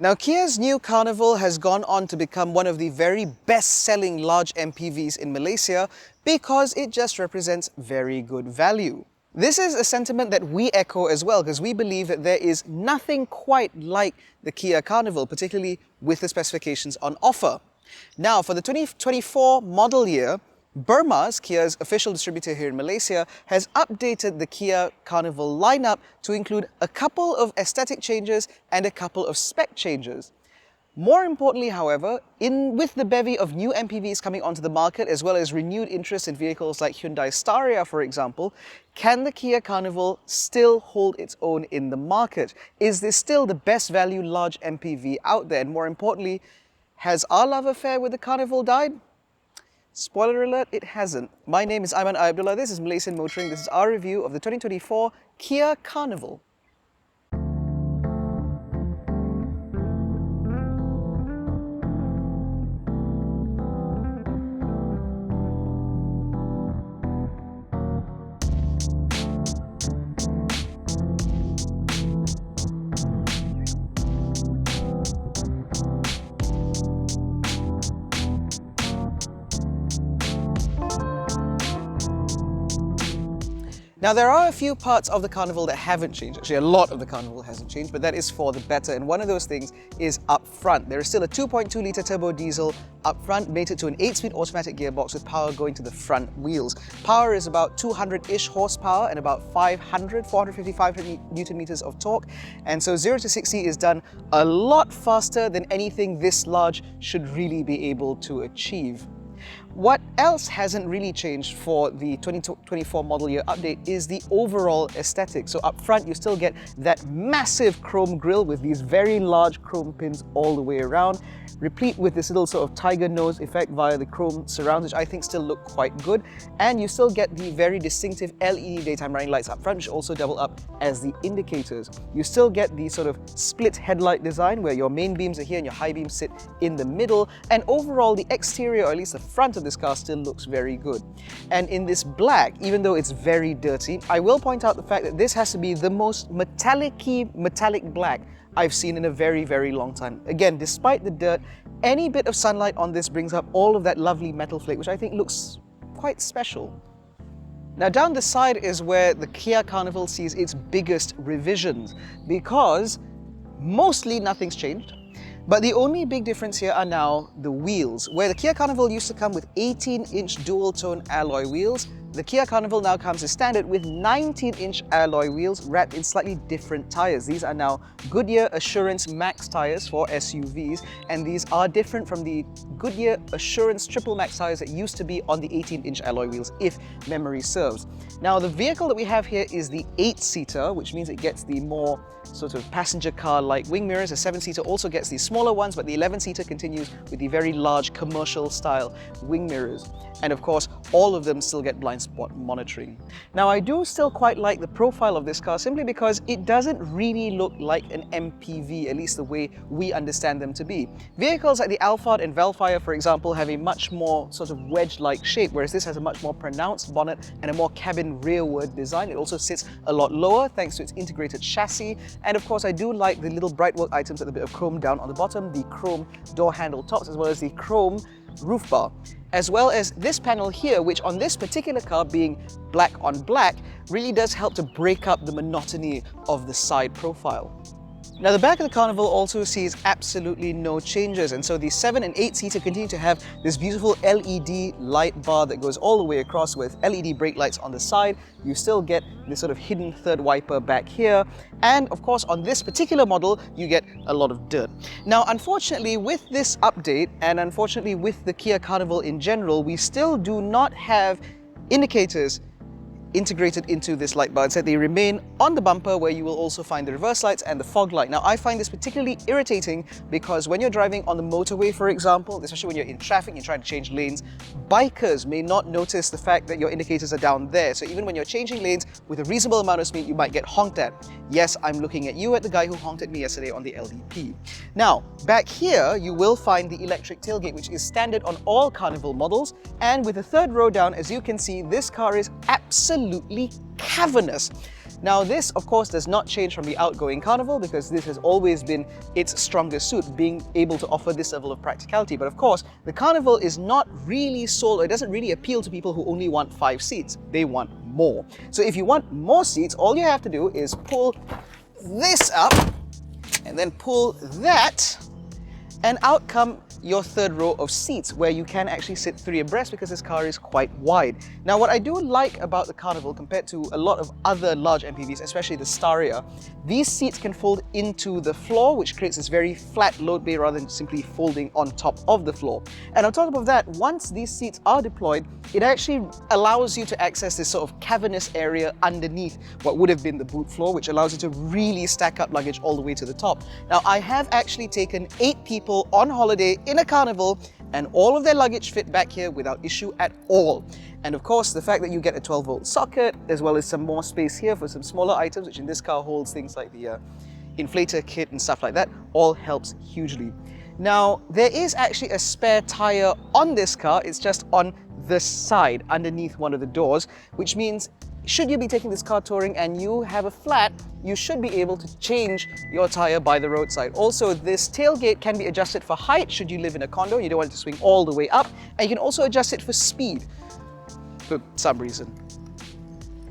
Now, Kia's new Carnival has gone on to become one of the very best-selling large MPVs in Malaysia because it just represents very good value. This is a sentiment that we echo as well, because we believe that there is nothing quite like the Kia Carnival, particularly with the specifications on offer. Now, for the 2024 model year, Burma's, Kia's official distributor here in Malaysia, has updated the Kia Carnival lineup to include a couple of aesthetic changes and a couple of spec changes. More importantly, however, with the bevy of new MPVs coming onto the market, as well as renewed interest in vehicles like Hyundai Staria, for example, can the Kia Carnival still hold its own in the market? Is this still the best value large MPV out there? And more importantly, has our love affair with the Carnival died? Spoiler alert, it hasn't. My name is Aiman Abdullah, this is Malaysian Motoring, this is our review of the 2024 Kia Carnival. Now, there are a few parts of the Carnival that haven't changed. Actually, a lot of the Carnival hasn't changed, but that is for the better. And one of those things is up front. There is still a 2.2-litre turbo diesel up front, mated to an 8-speed automatic gearbox with power going to the front wheels. Power is about 200-ish horsepower and about 450 Newton meters of torque. And so 0 to 60 is done a lot faster than anything this large should really be able to achieve. What else hasn't really changed for the 2024 model year update is the overall aesthetic. So up front, you still get that massive chrome grille with these very large chrome pins all the way around, replete with this little sort of tiger nose effect via the chrome surrounds, which I think still look quite good. And you still get the very distinctive LED daytime running lights up front, which also double up as the indicators. You still get the sort of split headlight design where your main beams are here and your high beams sit in the middle. And overall, the exterior, or at least the front of this car, still looks very good. And in this black, even though it's very dirty, I will point out the fact that this has to be the most metallic black I've seen in a very, very long time. Again, despite the dirt, any bit of sunlight on this brings up all of that lovely metal flake, which I think looks quite special. Now, down the side is where the Kia Carnival sees its biggest revisions, because mostly nothing's changed. But the only big difference here are now the wheels. Where the Kia Carnival used to come with 18-inch dual-tone alloy wheels, the Kia Carnival now comes as standard with 19-inch alloy wheels wrapped in slightly different tyres. These are now Goodyear Assurance Max tyres for SUVs, and these are different from the Goodyear Assurance Triple Max tyres that used to be on the 18-inch alloy wheels, if memory serves. Now, the vehicle that we have here is the 8-seater, which means it gets the more sort of passenger car-like wing mirrors. The 7-seater also gets these smaller ones, but the 11-seater continues with the very large commercial-style wing mirrors. And of course, all of them still get blind spot monitoring. Now, I do still quite like the profile of this car simply because it doesn't really look like an MPV, at least the way we understand them to be. Vehicles like the Alphard and Vellfire, for example, have a much more sort of wedge-like shape, whereas this has a much more pronounced bonnet and a more cabin rearward design. It also sits a lot lower thanks to its integrated chassis. And of course, I do like the little bright work items with a bit of chrome down on the bottom, the chrome door handle tops, as well as the chrome roof bar, as well as this panel here, which on this particular car being black on black, really does help to break up the monotony of the side profile. Now, the back of the Carnival also sees absolutely no changes, and so the 7 and 8-seater continue to have this beautiful LED light bar that goes all the way across with LED brake lights on the side. You still get this sort of hidden third wiper back here, and of course on this particular model you get a lot of dirt. Now, unfortunately, with this update, and unfortunately with the Kia Carnival in general, we still do not have indicators integrated into this light bar. Instead, they remain on the bumper, where you will also find the reverse lights and the fog light. Now, I find this particularly irritating because when you're driving on the motorway, for example, especially when you're in traffic, you're trying to change lanes, bikers may not notice the fact that your indicators are down there. So even when you're changing lanes with a reasonable amount of speed, you might get honked at. Yes, I'm looking at you, at the guy who honked at me yesterday on the LDP. Now, back here, you will find the electric tailgate, which is standard on all Carnival models. And with the third row down, as you can see, this car is absolutely cavernous. Now this, of course, does not change from the outgoing Carnival because this has always been its strongest suit, being able to offer this level of practicality. But of course, the Carnival is not really sold, or it doesn't really appeal to people who only want 5 seats. They want more. So if you want more seats, all you have to do is pull this up and then pull that, and out come your third row of seats where you can actually sit 3 abreast because this car is quite wide. Now what I do like about the Carnival compared to a lot of other large MPVs, especially the Staria, these seats can fold into the floor, which creates this very flat load bay rather than simply folding on top of the floor. And on top of that, once these seats are deployed, it actually allows you to access this sort of cavernous area underneath what would have been the boot floor, which allows you to really stack up luggage all the way to the top. Now I have actually taken 8 people on holiday in a Carnival, and all of their luggage fit back here without issue at all. And of course, the fact that you get a 12-volt socket, as well as some more space here for some smaller items, which in this car holds things like the inflator kit and stuff like that, all helps hugely. Now, there is actually a spare tire on this car. It's just on the side, underneath one of the doors, which means should you be taking this car touring and you have a flat, you should be able to change your tire by the roadside. Also, this tailgate can be adjusted for height should you live in a condo, you don't want it to swing all the way up, and you can also adjust it for speed for some reason.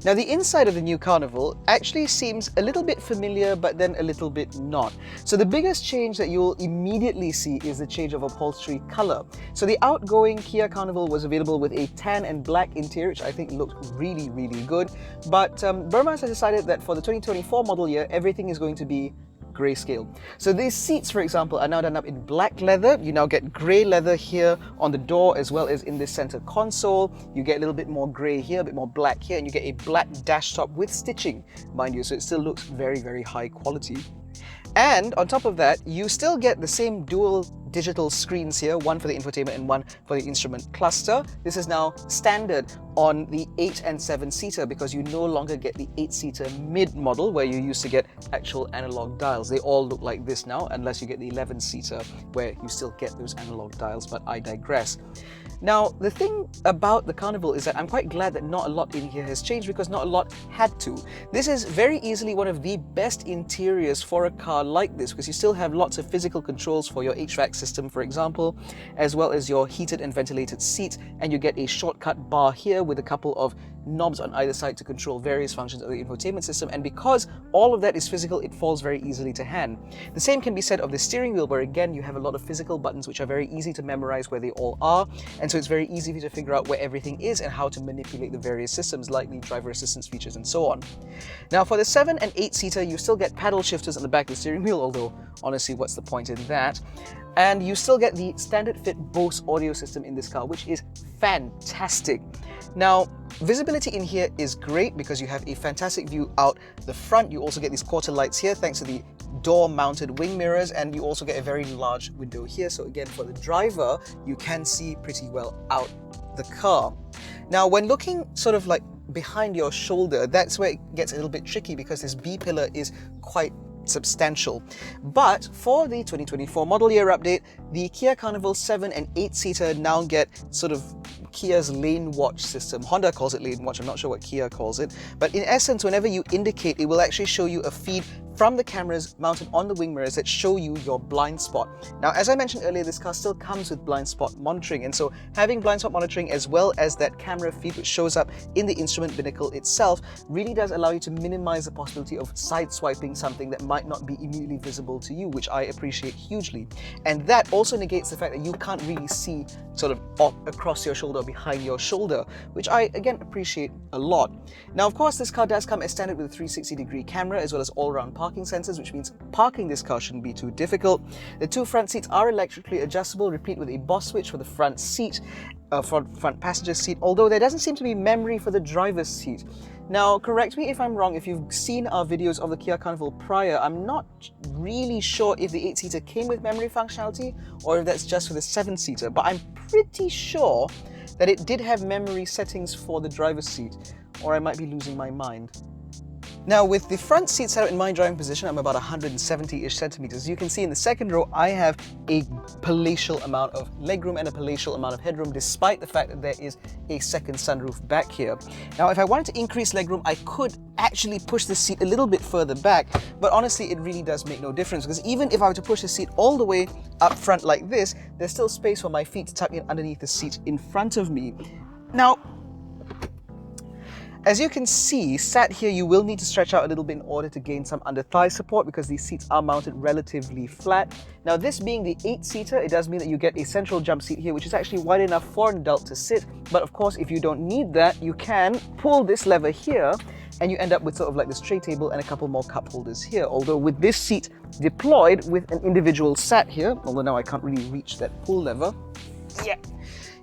Now the inside of the new Carnival actually seems a little bit familiar, but then a little bit not. So the biggest change that you'll immediately see is the change of upholstery color. So the outgoing Kia Carnival was available with a tan and black interior, which I think looked really, really good. But Burmans has decided that for the 2024 model year, everything is going to be grayscale. So these seats, for example, are now done up in black leather. You now get grey leather here on the door as well as in this center console. You get a little bit more grey here, a bit more black here, and you get a black dash top with stitching, mind you, so it still looks very, very high quality. And on top of that, you still get the same dual digital screens here, one for the infotainment and one for the instrument cluster. This is now standard on the 8 and 7-seater because you no longer get the 8-seater mid model where you used to get actual analog dials. They all look like this now, unless you get the 11-seater where you still get those analog dials, but I digress. Now, the thing about the Carnival is that I'm quite glad that not a lot in here has changed because not a lot had to. This is very easily one of the best interiors for a car like this because you still have lots of physical controls for your HVAC system, for example, as well as your heated and ventilated seats, and you get a shortcut bar here with a couple of knobs on either side to control various functions of the infotainment system, and because all of that is physical, it falls very easily to hand. The same can be said of the steering wheel, where again you have a lot of physical buttons which are very easy to memorize where they all are, and so it's very easy for you to figure out where everything is and how to manipulate the various systems like the driver assistance features and so on. Now for the 7 and 8-seater, you still get paddle shifters on the back of the steering wheel, although honestly, what's the point in that? And you still get the standard fit Bose audio system in this car, which is fantastic. Now, visibility in here is great because you have a fantastic view out the front. You also get these quarter lights here thanks to the door-mounted wing mirrors, and you also get a very large window here. So again, for the driver, you can see pretty well out the car. Now, when looking sort of like behind your shoulder, that's where it gets a little bit tricky because this B-pillar is quite substantial. But for the 2024 model year update, the Kia Carnival 7 and 8-seater now get sort of Kia's lane watch system. Honda calls it lane watch, I'm not sure what Kia calls it, but in essence, whenever you indicate, it will actually show you a feed from the cameras mounted on the wing mirrors that show you your blind spot. Now, as I mentioned earlier, this car still comes with blind spot monitoring, and so having blind spot monitoring as well as that camera feed which shows up in the instrument binnacle itself really does allow you to minimize the possibility of sideswiping something that might not be immediately visible to you, which I appreciate hugely. And that also negates the fact that you can't really see sort of across your shoulder or behind your shoulder, which I again appreciate a lot. Now, of course, this car does come as standard with a 360-degree camera as well as all-round parking sensors, which means parking this car shouldn't be too difficult. The 2 front seats are electrically adjustable, replete with a boss switch for the front seat, front passenger seat, although there doesn't seem to be memory for the driver's seat. Now, correct me if I'm wrong, if you've seen our videos of the Kia Carnival prior, I'm not really sure if the 8-seater came with memory functionality or if that's just for the 7-seater, but I'm pretty sure that it did have memory settings for the driver's seat, or I might be losing my mind. Now, with the front seat set up in my driving position, I'm about 170-ish centimeters. You can see in the second row, I have a palatial amount of legroom and a palatial amount of headroom, despite the fact that there is a second sunroof back here. Now, if I wanted to increase legroom, I could actually push the seat a little bit further back, but honestly, it really does make no difference, because even if I were to push the seat all the way up front like this, there's still space for my feet to tuck in underneath the seat in front of me. Now, as you can see, sat here, you will need to stretch out a little bit in order to gain some under-thigh support, because these seats are mounted relatively flat. Now, this being the 8-seater, it does mean that you get a central jump seat here, which is actually wide enough for an adult to sit. But of course, if you don't need that, you can pull this lever here, and you end up with sort of like this tray table and a couple more cup holders here. Although with this seat deployed with an individual sat here, although now I can't really reach that pull lever, yeah,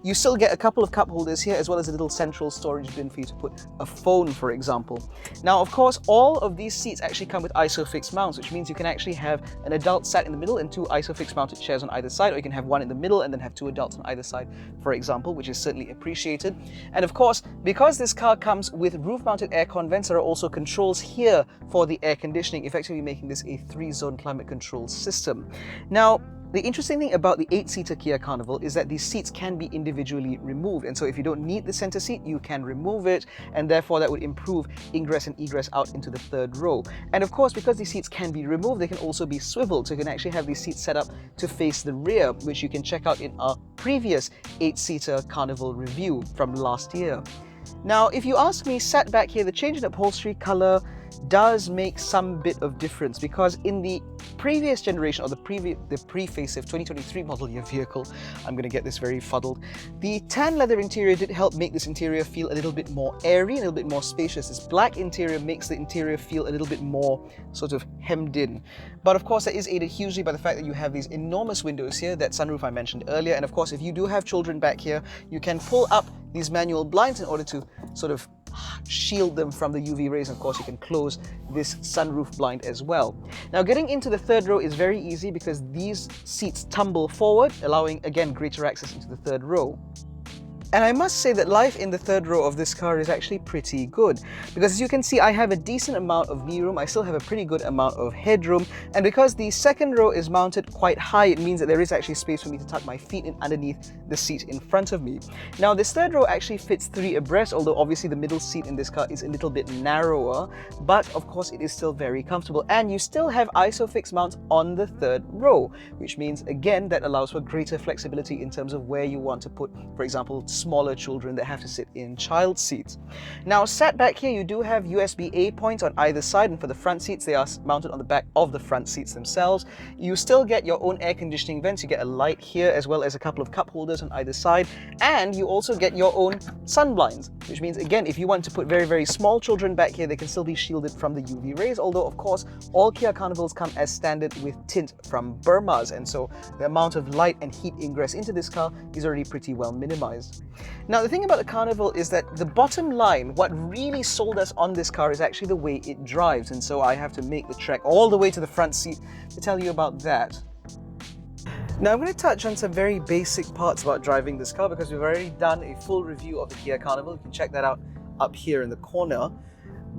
you still get a couple of cup holders here, as well as a little central storage bin for you to put a phone, for example. Now, of course, all of these seats actually come with ISOFIX mounts, which means you can actually have an adult sat in the middle and 2 ISOFIX mounted chairs on either side, or you can have one in the middle and then have 2 adults on either side, for example, which is certainly appreciated. And of course, because this car comes with roof-mounted aircon vents, there are also controls here for the air conditioning, effectively making this a 3-zone climate control system. Now, the interesting thing about the 8-seater Kia Carnival is that these seats can be individually removed, and so if you don't need the center seat, you can remove it, and therefore that would improve ingress and egress out into the third row. And of course, because these seats can be removed, they can also be swiveled, so you can actually have these seats set up to face the rear, which you can check out in our previous 8-seater Carnival review from last year. Now, if you ask me, sat back here, the change in upholstery color does make some bit of difference, because in the previous generation, or the pre-facelift 2023 model year vehicle, I'm going to get this very fuddled, the tan leather interior did help make this interior feel a little bit more airy, a little bit more spacious. This black interior makes the interior feel a little bit more sort of hemmed in. But of course, that is aided hugely by the fact that you have these enormous windows here, that sunroof I mentioned earlier, and of course, if you do have children back here, you can pull up these manual blinds in order to sort of shield them from the UV rays. Of course, you can close this sunroof blind as well. Now, getting into the third row is very easy because these seats tumble forward, allowing, again, greater access into the third row. And I must say that life in the third row of this car is actually pretty good, because as you can see, I have a decent amount of knee room, I still have a pretty good amount of headroom, and because the second row is mounted quite high, it means that there is actually space for me to tuck my feet in underneath the seat in front of me. Now, this third row actually fits 3 abreast, although obviously the middle seat in this car is a little bit narrower, but of course it is still very comfortable, and you still have ISOFIX mounts on the third row, which means, again, that allows for greater flexibility in terms of where you want to put, for example, smaller children that have to sit in child seats. Now, sat back here, you do have USB-A points on either side, and for the front seats, they are mounted on the back of the front seats themselves. You still get your own air conditioning vents. You get a light here, as well as a couple of cup holders on either side, and you also get your own sun blinds, which means, again, if you want to put very, very small children back here, they can still be shielded from the UV rays, although, of course, all Kia Carnivals come as standard with tint from Burma's, and so the amount of light and heat ingress into this car is already pretty well minimized. Now, the thing about the Carnival is that the bottom line, what really sold us on this car, is actually the way it drives, and so I have to make the trek all the way to the front seat to tell you about that. Now, I'm going to touch on some very basic parts about driving this car, because we've already done a full review of the Kia Carnival. You can check that out up here in the corner,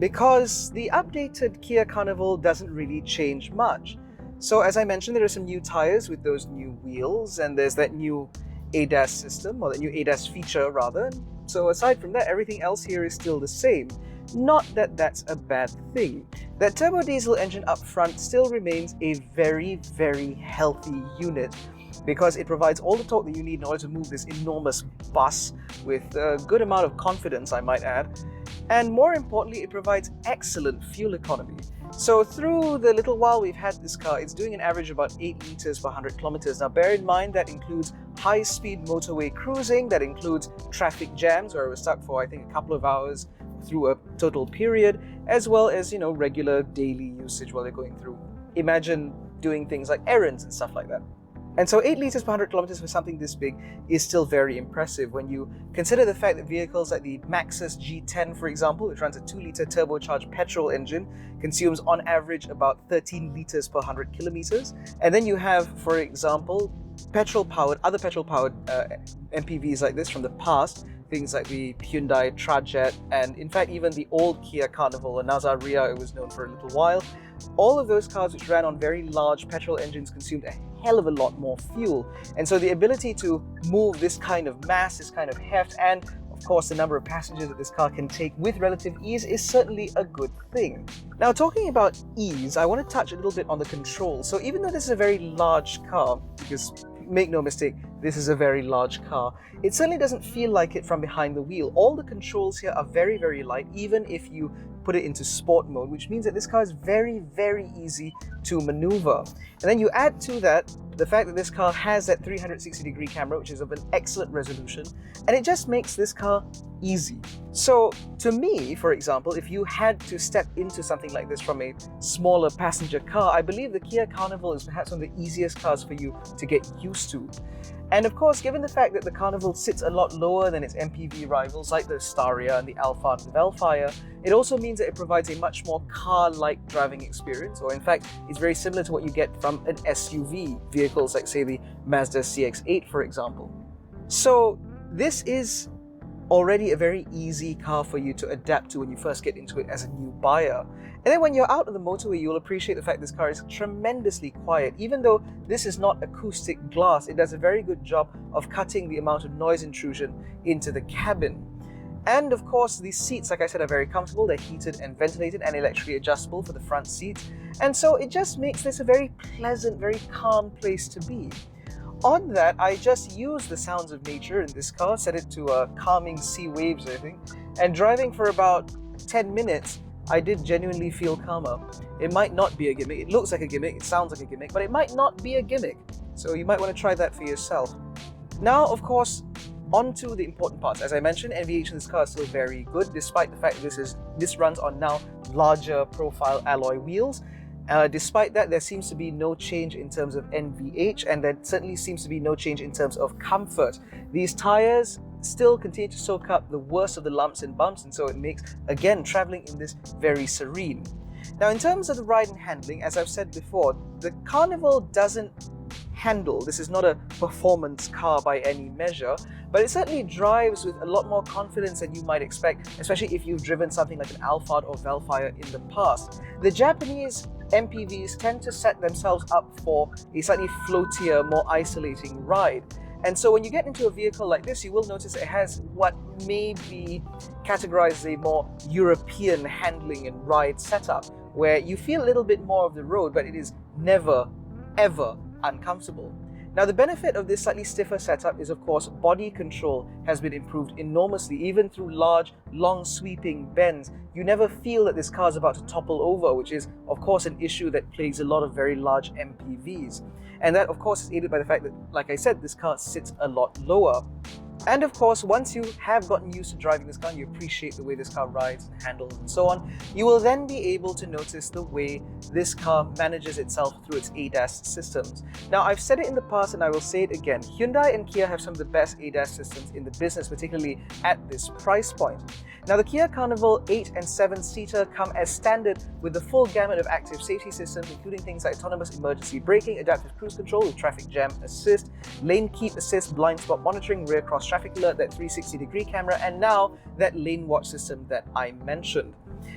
because the updated Kia Carnival doesn't really change much. So as I mentioned, there are some new tires with those new wheels, and there's that new ADAS system, or the new ADAS feature rather. So aside from that, everything else here is still the same. Not that that's a bad thing. That turbo diesel engine up front still remains a very, very healthy unit, because it provides all the torque that you need in order to move this enormous bus with a good amount of confidence, I might add. And more importantly, it provides excellent fuel economy. So through the little while we've had this car, it's doing an average of about 8 liters per 100 kilometers. Now, bear in mind that includes high-speed motorway cruising, that includes traffic jams where I was stuck for, I think, a couple of hours through a total period, as well as, you know, regular daily usage while they're going through. Imagine doing things like errands and stuff like that. And so 8 liters per 100 kilometers for something this big is still very impressive when you consider the fact that vehicles like the Maxus G10, for example, which runs a 2-liter turbocharged petrol engine, consumes on average about 13 liters per 100 kilometers. And then you have, for example, other petrol-powered MPVs like this from the past, things like the Hyundai Trajet, and in fact even the old Kia Carnival, and Nazaria, it was known for a little while. All of those cars which ran on very large petrol engines consumed a hell of a lot more fuel. And so the ability to move this kind of mass, this kind of heft, and of course the number of passengers that this car can take with relative ease is certainly a good thing. Now, talking about ease, I want to touch a little bit on the controls. So even though this is a very large car, because make no mistake, this is a very large car, it certainly doesn't feel like it from behind the wheel. All the controls here are very, very light, even if you put it into sport mode, which means that this car is very, very easy to maneuver. And then you add to that the fact that this car has that 360-degree camera, which is of an excellent resolution, and it just makes this car easy. So to me, for example, if you had to step into something like this from a smaller passenger car, I believe the Kia Carnival is perhaps one of the easiest cars for you to get used to. And of course, given the fact that the Carnival sits a lot lower than its MPV rivals like the Staria and the Alphard Vellfire, it also means that it provides a much more car-like driving experience, or in fact, it's very similar to what you get from an SUV, vehicles like say the Mazda CX-8 for example. So this is already a very easy car for you to adapt to when you first get into it as a new buyer. And then when you're out on the motorway, you'll appreciate the fact this car is tremendously quiet. Even though this is not acoustic glass, it does a very good job of cutting the amount of noise intrusion into the cabin. And of course, these seats, like I said, are very comfortable. They're heated and ventilated and electrically adjustable for the front seats. And so it just makes this a very pleasant, very calm place to be. On that, I just used the sounds of nature in this car, set it to calming sea waves, I think, and driving for about 10 minutes, I did genuinely feel calmer. It might not be a gimmick, it looks like a gimmick, it sounds like a gimmick, but it might not be a gimmick. So you might want to try that for yourself. Now, of course, on to the important parts. As I mentioned, NVH in this car is still very good, despite the fact that this runs on now larger profile alloy wheels. Despite that, there seems to be no change in terms of NVH, and there certainly seems to be no change in terms of comfort. These tires still continue to soak up the worst of the lumps and bumps, and so it makes, again, traveling in this very serene. Now, in terms of the ride and handling, as I've said before, the Carnival doesn't handle. This is not a performance car by any measure, but it certainly drives with a lot more confidence than you might expect, especially if you've driven something like an Alphard or Vellfire in the past. The Japanese MPVs tend to set themselves up for a slightly floatier, more isolating ride. And so when you get into a vehicle like this, you will notice it has what may be categorized as a more European handling and ride setup, where you feel a little bit more of the road, but it is never, ever uncomfortable. Now, the benefit of this slightly stiffer setup is, of course, body control has been improved enormously. Even through large, long sweeping bends, you never feel that this car is about to topple over, which is, of course, an issue that plagues a lot of very large MPVs. And that, of course, is aided by the fact that, like I said, this car sits a lot lower. And of course, once you have gotten used to driving this car, you appreciate the way this car rides and handles and so on, you will then be able to notice the way this car manages itself through its ADAS systems. Now, I've said it in the past and I will say it again, Hyundai and Kia have some of the best ADAS systems in the business, particularly at this price point. Now, the Kia Carnival 8 and 7-seater come as standard with the full gamut of active safety systems, including things like autonomous emergency braking, adaptive cruise control with traffic jam assist, lane keep assist, blind spot monitoring, rear cross traffic alert, that 360-degree camera, and now that lane watch system that I mentioned.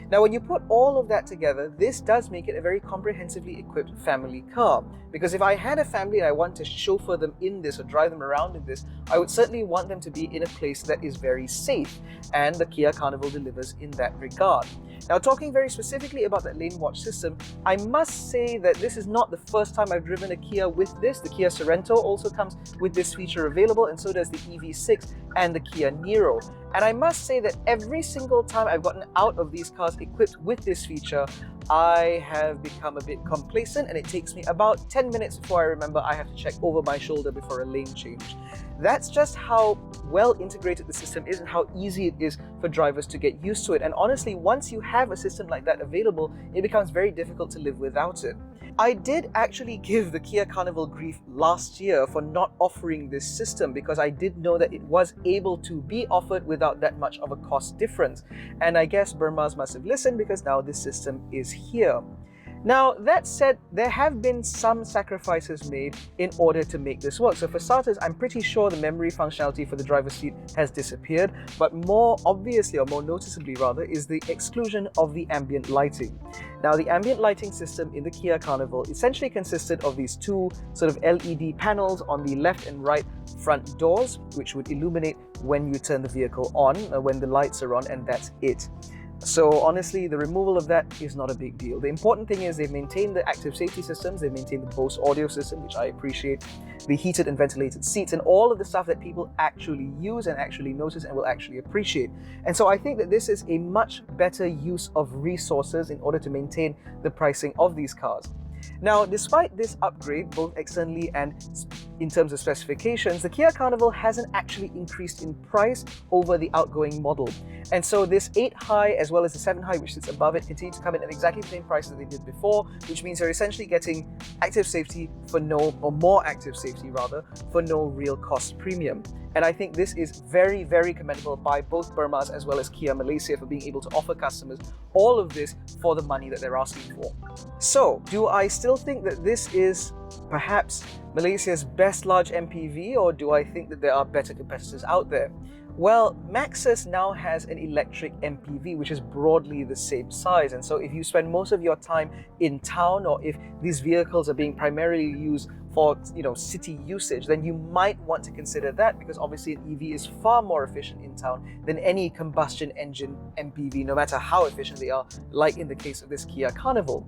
Now, when you put all of that together, this does make it a very comprehensively equipped family car. Because if I had a family and I want to chauffeur them in this or drive them around in this, I would certainly want them to be in a place that is very safe, and the Kia Carnival delivers in that regard. Now, talking very specifically about that lane watch system, I must say that this is not the first time I've driven a Kia with this. The Kia Sorento also comes with this feature available, and so does the EV6 and the Kia Niro. And I must say that every single time I've gotten out of these cars equipped with this feature, I have become a bit complacent, and it takes me about 10 minutes before I remember I have to check over my shoulder before a lane change. That's just how well integrated the system is and how easy it is for drivers to get used to it. And honestly, once you have a system like that available, it becomes very difficult to live without it. I did actually give the Kia Carnival grief last year for not offering this system, because I did know that it was able to be offered without that much of a cost difference. And I guess Burmaz must have listened, because now this system is here. Now, that said, there have been some sacrifices made in order to make this work. So for starters, I'm pretty sure the memory functionality for the driver's seat has disappeared, but more obviously, or more noticeably rather, is the exclusion of the ambient lighting. Now, the ambient lighting system in the Kia Carnival essentially consisted of these two sort of LED panels on the left and right front doors, which would illuminate when you turn the vehicle on, when the lights are on, and that's it. So honestly, the removal of that is not a big deal. The important thing is they've maintained the active safety systems, they've maintained the Bose audio system, which I appreciate, the heated and ventilated seats, and all of the stuff that people actually use and actually notice and will actually appreciate. And so I think that this is a much better use of resources in order to maintain the pricing of these cars. Now, despite this upgrade, both externally and in terms of specifications, the Kia Carnival hasn't actually increased in price over the outgoing model. And so this 8 High as well as the 7 High, which sits above it, continue to come in at exactly the same price that they did before, which means they're essentially getting active safety for no, or more active safety rather, for no real cost premium. And I think this is very, very commendable by both Burma's as well as Kia Malaysia for being able to offer customers all of this for the money that they're asking for. So, do I still think that this is perhaps Malaysia's best large MPV, or do I think that there are better competitors out there? Well, Maxus now has an electric MPV, which is broadly the same size. And so if you spend most of your time in town, or if these vehicles are being primarily used for, city usage, then you might want to consider that, because obviously an EV is far more efficient in town than any combustion engine MPV, no matter how efficient they are, like in the case of this Kia Carnival.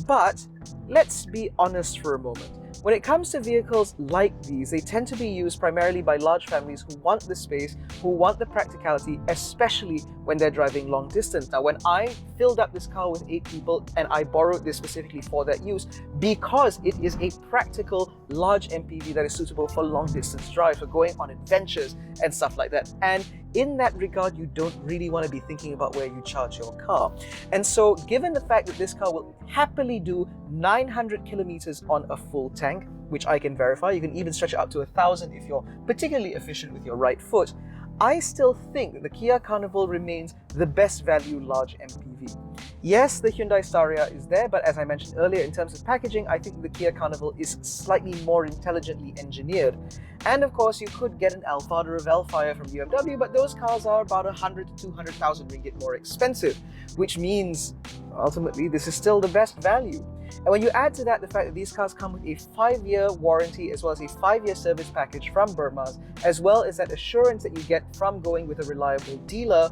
But let's be honest for a moment. When it comes to vehicles like these, they tend to be used primarily by large families who want the space, who want the practicality, especially when they're driving long distance. Now, when I filled up this car with 8 people, and I borrowed this specifically for that use, because it is a practical large MPV that is suitable for long distance drives, for going on adventures and stuff like that. And in that regard, you don't really want to be thinking about where you charge your car. And so, given the fact that this car will happily do 900 kilometers on a full tank, which I can verify, you can even stretch it up to 1,000 if you're particularly efficient with your right foot, I still think that the Kia Carnival remains the best value large MPV. Yes, the Hyundai Staria is there, but as I mentioned earlier, in terms of packaging, I think the Kia Carnival is slightly more intelligently engineered. And of course, you could get an Alphard or a Vellfire from BMW, but those cars are about 100 to 200,000 ringgit more expensive, which means ultimately this is still the best value. And when you add to that the fact that these cars come with a 5-year warranty as well as a 5-year service package from Burma's, as well as that assurance that you get from going with a reliable dealer,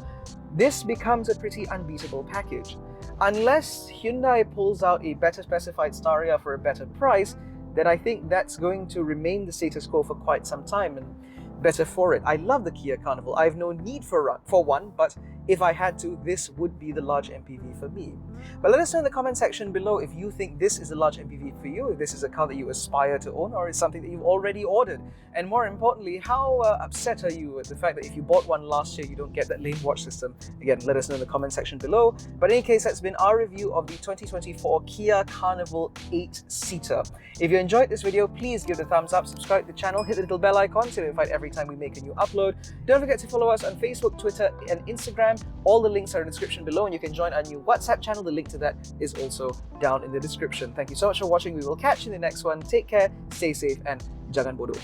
this becomes a pretty unbeatable package. Unless Hyundai pulls out a better specified Staria for a better price, then I think that's going to remain the status quo for quite some time, and better for it. I love the Kia Carnival. I have no need for one, but if I had to, this would be the large MPV for me. But let us know in the comment section below if you think this is a large MPV for you, if this is a car that you aspire to own, or it's something that you've already ordered. And more importantly, how upset are you at the fact that if you bought one last year, you don't get that lane watch system? Again, let us know in the comment section below. But in any case, that's been our review of the 2024 Kia Carnival 8-seater. If you enjoyed this video, please give it a thumbs up, subscribe to the channel, hit the little bell icon to be notified every time we make a new upload. Don't forget to follow us on Facebook, Twitter, and Instagram. All the links are in the description below, and you can join our new WhatsApp channel. The link to that is also down in the description. Thank you so much for watching. We will catch you in the next one. Take care, stay safe, and jangan bodoh.